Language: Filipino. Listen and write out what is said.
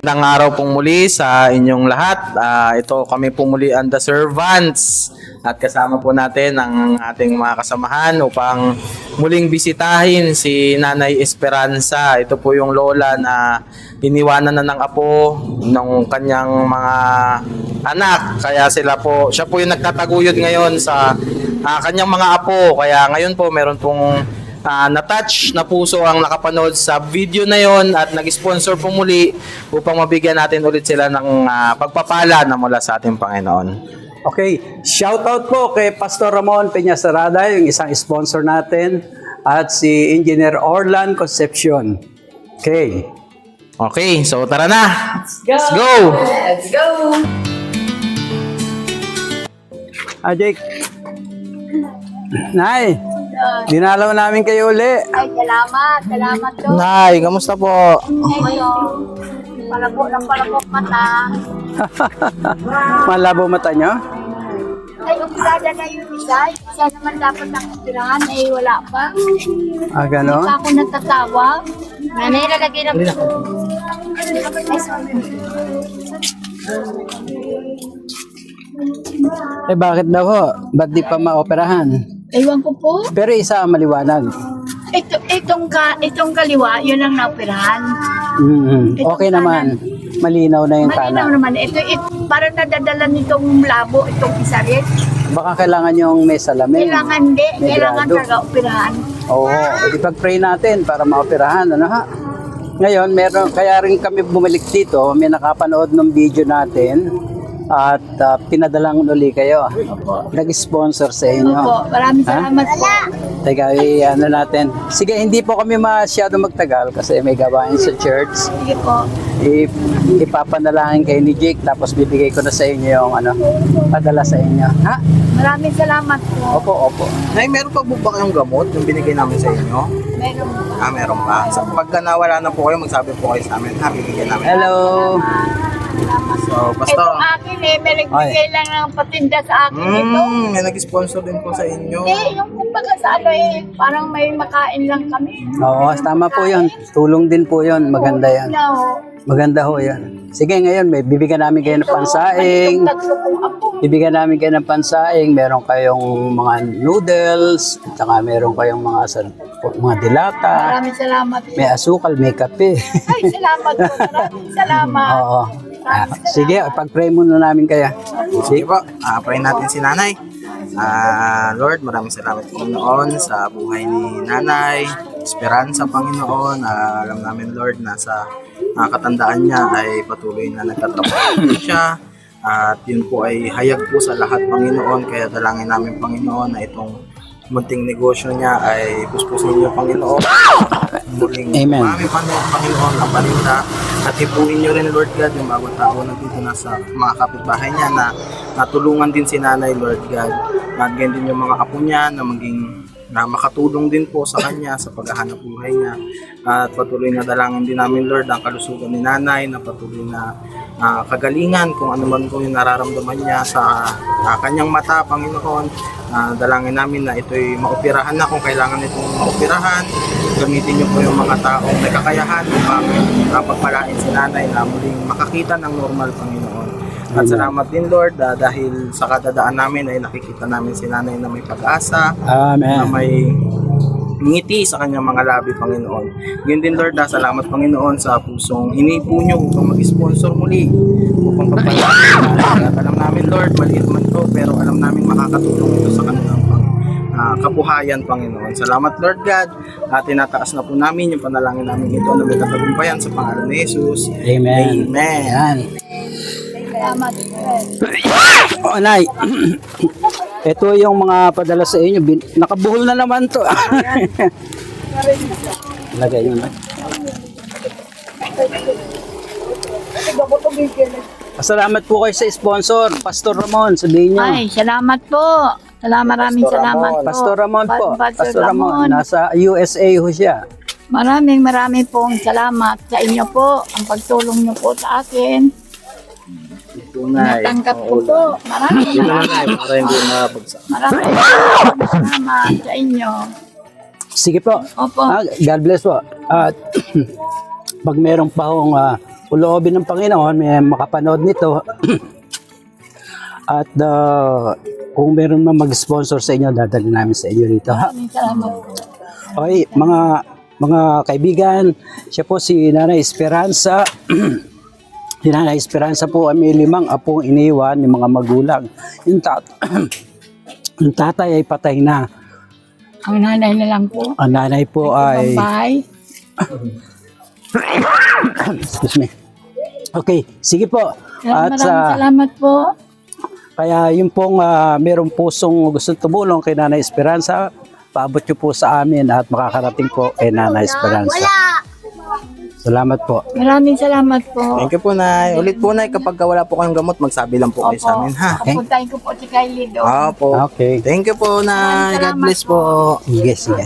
Magandang araw pong muli sa inyong lahat. Ito kami po muli ang The Servants at kasama po natin ang ating mga kasamahan upang muling bisitahin si Nanay Esperanza. Ito po yung lola na iniwanan na ng apo ng kanyang mga anak. Kaya siya po yung nagtataguyod ngayon sa kanyang mga apo. Kaya ngayon po meron pong na-touch na puso ang nakapanood sa video na yon at nag-sponsor po muli upang mabigyan natin ulit sila ng pagpapala na mula sa ating Panginoon. Okay, shout out po kay Pastor Ramon Peña-Sarada, yung isang sponsor natin, at si Engineer Orlan Concepcion. Okay. Okay, so tara na. Let's go! Let's go! Jake. Nay, dinalaw namin kayo uli. Ay, salamat. Salamat to. Nay, kamusta po? Ngayon, palabok ng palabok mata. Malabo mata nyo? Ay, umpirada na yung isa. Isa naman dapat ang umpirahan. Ay, wala pa. Ganon? Hindi pa ako natatawa. Nanay, lalagay na ko. Ay, sorry. Bakit daw ho? Ba't di pa maoperahan? Ewan ko po. Pero isa ang maliwanag. Itong kaliwa, yun ang naoperahan. Okay naman. Malinaw na yung Malinaw kana. naman. Ito, parang nadadala nitong labo, itong isa rin. Baka kailangan yung may salamin. Kailangan hindi. May Kailangan grado. talaga operahan. Oo, ipag-pray natin para maoperahan, ano ha? Ngayon, kaya rin kami bumalik dito, may nakapanood ng video natin at pinadalang uli kayo. Nag-sponsor sa inyo. Opo, maraming salamat po. Teka, ano natin. Sige, hindi po kami masyado magtagal kasi may gawain sa church. Sige po. Ipapanalangin kayo ni Jake tapos bibigay ko na sa inyo yung padala sa inyo. Ha? Maraming salamat po. Opo. Nay, meron pa po ba kayong gamot yung binigay namin sa inyo? Meron po. Meron pa. So, pagka nawala na po kayo, magsabi po kayo sa amin. Bibigyan namin. Hello. So, Ito basta. akin may nagbigay lang ng patinda sa akin ito. May nag-sponsor din po sa inyo. Yung kumbaga sa parang may makain lang kami. Oo, tama po yun. Tulong din po yun. Maganda yan. Maganda ho yan. Sige, ngayon, bibigyan namin kayo ng pansaing. Bibigyan namin kayo ng pansaing. Meron kayong mga noodles. At saka meron kayong mga dilata. Maraming salamat po. May asukal, may kape. Ay, salamat po. Maraming salamat. Oo. Sige, pag-pray muna namin kaya. Sige po, pray natin si Nanay. Lord, maraming salamat Panginoon sa buhay ni Nanay. Esperanza, Panginoon. Alam namin, Lord, na sa katandaan niya ay patuloy na nagtatrabaho siya. At yun po ay hayag po sa lahat, Panginoon. Kaya dalangin namin, Panginoon, na itong munting negosyo niya ay puspusin niyo, Panginoon. Muling Amen. Marami Panginoon ang paninda. At ipuin niyo rin, Lord God, yung bawat tao na dito na sa mga kapitbahay niya na natulungan din si Nanay, Lord God. At ganyan din yung mga apo niya na makatulong din po sa kanya sa paghahanap buhay niya. At patuloy na dalangin din namin, Lord, ang kalusugan ni Nanay na patuloy na kagalingan kung ano man po yung nararamdaman niya sa kanyang mata, Panginoon. Dalangin namin na ito'y maoperahan na kung kailangan itong maoperahan. Gamitin niyo po yung mga taong may kakayahan upang pagpalain si Nanay na muling makakita ng normal, Panginoon. At salamat din, Lord, dahil sa kadadaan namin ay nakikita namin si Nanay na may pag-asa, na Amen. may ngiti sa kanyang mga labi, Panginoon. Yun din, Lord, salamat, Panginoon, sa pusong hinipo niyo upang mag-sponsor muli, upang pagpalain si Nanay. At alam namin, Lord, maliit man to, pero alam namin makakatulong ito sa kanilang kabuhayan, Panginoon. Salamat, Lord God. At tinataas na po namin yung panalangin namin ito na may katagumpayan sa pangalan ni Jesus. Amen. Amen. Yan. Salamat po. Nay, ito yung mga padala sa inyo. Nakabuhol na naman to. Lagay nyo na. Salamat po kayo sa sponsor, Pastor Ramon. Sabihin nyo. Ay, salamat po. Maraming salamat po. Pastor Ramon po. Pastor Ramon. Nasa USA ho siya. Maraming pong salamat sa inyo po. Ang pagtulong niyo po sa akin. Tunay. Natanggap ko po. Maraming Yun na lang, para hindi mabagsak. maraming salamat sa inyo. Sige po. Opo. God bless po. At pag meron pa hong uloobin ng Panginoon, may makapanood nito. At kung meron man mag-sponsor sa inyo, dadalhin namin sa inyo dito. Ha? Maraming salamat po. Okay, mga kaibigan, siya po si Nanay Esperanza. Si Nanay Esperanza po ay may 5 apong iniwan ng mga magulang. Yung tatay ay patay na. Ang nanay na lang po. Ang nanay po ay... Bye. Excuse me. Okay, sige po. At Maraming salamat po. kaya yung pong merong pusong gusto tumulong kay Nanay Esperanza, paabot nyo po sa amin at makakarating po kay Nanay Esperanza. Salamat po. Maraming salamat po. Thank you po, Nay. Ulit po, Nay, kapag wala po kayong gamot, magsabi lang po kayo sa amin, ha? Pupuntahin ko po si Kylie doon. Opo. Okay. Thank you po, Nay. God bless po. Sige, sige.